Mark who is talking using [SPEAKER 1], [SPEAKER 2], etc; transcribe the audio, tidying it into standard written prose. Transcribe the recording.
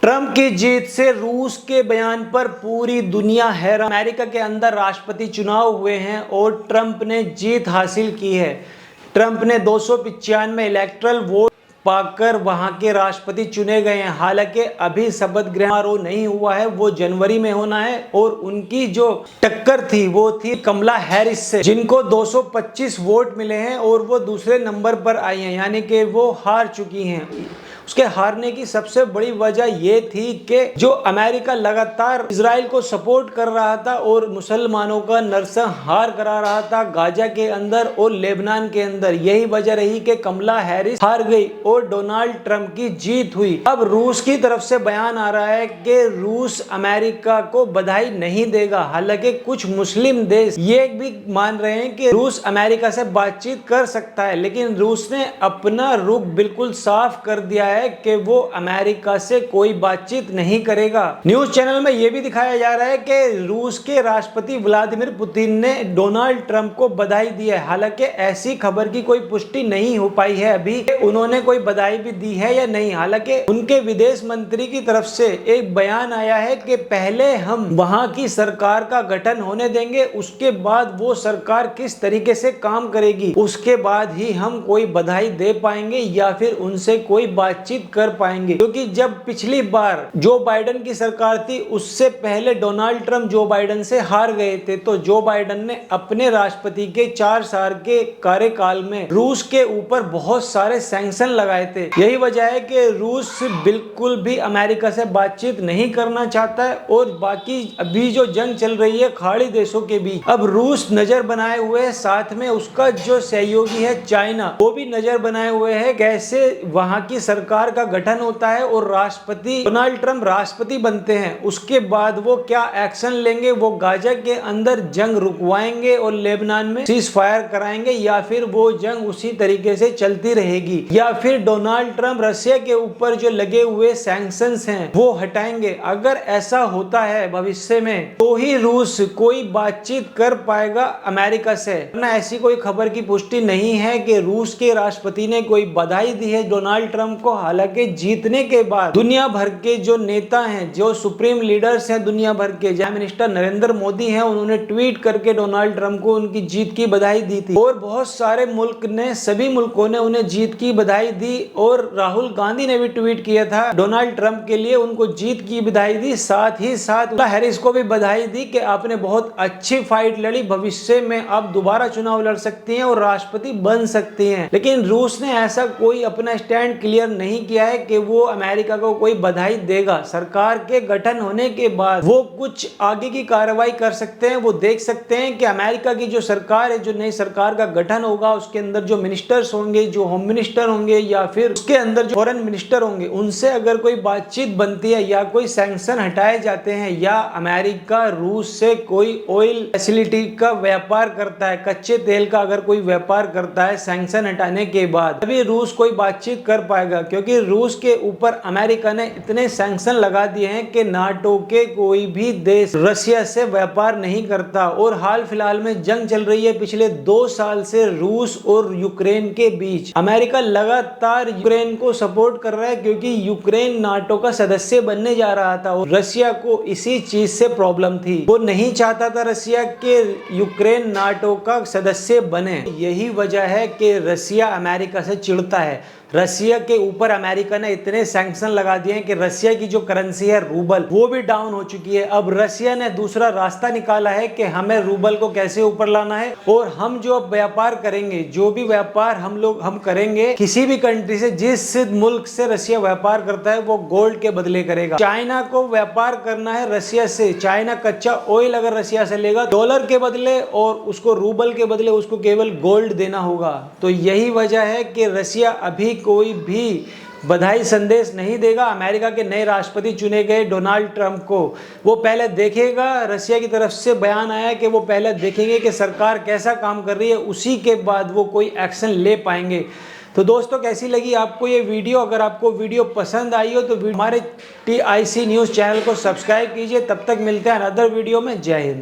[SPEAKER 1] Trump की जीत से रूस के बयान पर पूरी दुनिया हैरान। अमेरिका के अंदर राष्ट्रपति चुनाव हुए हैं और ट्रंप ने जीत हासिल की है। ट्रंप ने 295 इलेक्टरल वोट पाकर वहां के राष्ट्रपति चुने गए हैं। हालांकि अभी शपथ ग्रहण समारोह नहीं हुआ है, वो जनवरी में होना है और उनकी जो टक्कर थी वो थी कमला हैरिस से, जिनको 225 वोट मिले हैं और वो दूसरे नंबर पर आई हैं, यानी कि वो हार चुकी हैं। उसके हारने की सबसे बड़ी वजह ये थी कि जो अमेरिका लगातार इजराइल को सपोर्ट कर रहा था और मुसलमानों का नरसंहार करा रहा था गाजा के अंदर और लेबनान के अंदर, यही वजह रही कि कमला हैरिस हार गई और डोनाल्ड ट्रंप की जीत हुई। अब रूस की तरफ से बयान आ रहा है कि रूस अमेरिका को बधाई नहीं देगा। हालांकि कुछ मुस्लिम देश ये भी मान रहे हैं कि रूस अमेरिका से बातचीत कर सकता है, लेकिन रूस ने अपना रुख बिल्कुल साफ कर दिया है कि वो अमेरिका से कोई बातचीत नहीं करेगा। न्यूज चैनल में यह भी दिखाया जा रहा है कि रूस के राष्ट्रपति व्लादिमीर पुतिन ने डोनाल्ड ट्रंप को बधाई दी है। हालांकि ऐसी खबर की कोई पुष्टि नहीं हो पाई है अभी उन्होंने कोई बधाई भी दी है या नहीं। हालांकि उनके विदेश मंत्री की तरफ से एक बयान आया है कि पहले हम वहां की सरकार का गठन होने देंगे, उसके बाद वो सरकार किस तरीके से काम करेगी उसके बाद ही हम कोई बधाई दे पाएंगे या फिर उनसे कोई बातचीत कर पाएंगे। क्योंकि जब पिछली बार जो बाइडेन की सरकार थी उससे पहले डोनाल्ड ट्रंप जो बाइडेन से हार गए थे, तो जो बाइडेन ने अपने राष्ट्रपति के 4 साल के कार्यकाल में रूस के ऊपर बहुत सारे सैंक्शन लगाए थे। यही वजह है कि रूस बिल्कुल भी अमेरिका से बातचीत नहीं करना चाहता है और बाकी अभी जो जंग चल रही है खाड़ी देशों के बीच, अब रूस नजर बनाए हुए है, साथ में उसका जो सहयोगी है चाइना वो भी नजर बनाए हुए है कैसे वहां की सरकार का गठन होता है और राष्ट्रपति डोनाल्ड ट्रंप राष्ट्रपति बनते हैं, उसके बाद वो क्या एक्शन लेंगे। वो गाजा के अंदर जंग रुकवाएंगे और लेबनान में सीज फायर कराएंगे या फिर वो जंग उसी तरीके से चलती रहेगी, या फिर डोनाल्ड ट्रंप रशिया के ऊपर जो लगे हुए सैंक्शंस हैं वो हटाएंगे। अगर ऐसा होता है भविष्य में तो ही रूस कोई बातचीत कर पाएगा अमेरिका से, वरना ऐसी कोई खबर की पुष्टि नहीं है कि रूस के राष्ट्रपति ने कोई बधाई दी है डोनाल्ड ट्रंप को। हालांकि जीतने के बाद दुनिया भर के जो नेता हैं, जो सुप्रीम लीडर्स हैं दुनिया भर के, प्राइम मिनिस्टर नरेंद्र मोदी हैं, उन्होंने ट्वीट करके डोनाल्ड ट्रंप को उनकी जीत की बधाई दी थी और बहुत सारे मुल्क ने, सभी मुल्कों ने उन्हें जीत की बधाई दी और राहुल गांधी ने भी ट्वीट किया था डोनाल्ड ट्रंप के लिए, उनको जीत की बधाई दी। साथ ही साथ कमला हैरिस को भी बधाई दी कि आपने बहुत अच्छी फाइट लड़ी, भविष्य में आप दोबारा चुनाव लड़ सकती हैं और राष्ट्रपति बन सकती हैं। लेकिन रूस ने ऐसा कोई अपना स्टैंड क्लियर नहीं किया है कि वो अमेरिका को कोई बधाई देगा। सरकार के गठन होने के बाद वो कुछ आगे की कार्रवाई कर सकते हैं। वो देख सकते हैं कि अमेरिका की जो सरकार है, जो नई सरकार का गठन होगा, उसके अंदर जो मिनिस्टर्स होंगे, जो होम मिनिस्टर होंगे या फिर उसके अंदर जो फॉरेन मिनिस्टर होंगे, उनसे अगर कोई बातचीत बनती है या कोई सैंक्शन हटाए जाते हैं या अमेरिका रूस से कोई ऑयल फैसिलिटी का व्यापार करता है, कच्चे तेल का अगर कोई व्यापार करता है सैंक्शन हटाने के बाद, तभी रूस कोई बातचीत कर पाएगा। क्योंकि रूस के ऊपर अमेरिका ने इतने सैंक्शन लगा दिए हैं कि नाटो के कोई भी देश रशिया से व्यापार नहीं करता। और हाल फिलहाल में जंग चल रही है पिछले 2 साल से रूस और यूक्रेन के बीच। अमेरिका लगातार यूक्रेन को सपोर्ट कर रहा है क्योंकि यूक्रेन नाटो का सदस्य बनने जा रहा था और रशिया को इसी चीज से प्रॉब्लम थी। वो नहीं चाहता था रशिया के यूक्रेन नाटो का सदस्य बने। यही वजह है कि रशिया अमेरिका से चिढ़ता है। रशिया के ऊपर अमेरिका ने इतने सैंक्शन लगा दिए हैं कि रशिया की जो करेंसी है रूबल, वो भी डाउन हो चुकी है। अब रशिया ने दूसरा रास्ता निकाला है कि हमें रूबल को कैसे ऊपर लाना है और हम जो व्यापार करेंगे, जो भी व्यापार हम करेंगे किसी भी कंट्री से, जिस मुल्क से रशिया व्यापार करता है वो गोल्ड के बदले करेगा। चाइना को व्यापार करना है रशिया से, चाइना कच्चा ऑयल अगर रशिया से लेगा डॉलर के बदले और उसको रूबल के बदले उसको केवल गोल्ड देना होगा। तो यही वजह है कि रशिया अभी कोई भी बधाई संदेश नहीं देगा अमेरिका के नए राष्ट्रपति चुने गए डोनाल्ड ट्रंप को। वो पहले देखेगा, रशिया की तरफ से बयान आया कि वो पहले देखेंगे कि सरकार कैसा काम कर रही है, उसी के बाद वो कोई एक्शन ले पाएंगे। तो दोस्तों कैसी लगी आपको ये वीडियो? अगर आपको वीडियो पसंद आई हो तो हमारे TIC न्यूज़ चैनल को सब्सक्राइब कीजिए। तब तक मिलते हैं अनदर वीडियो में। जय हिंद।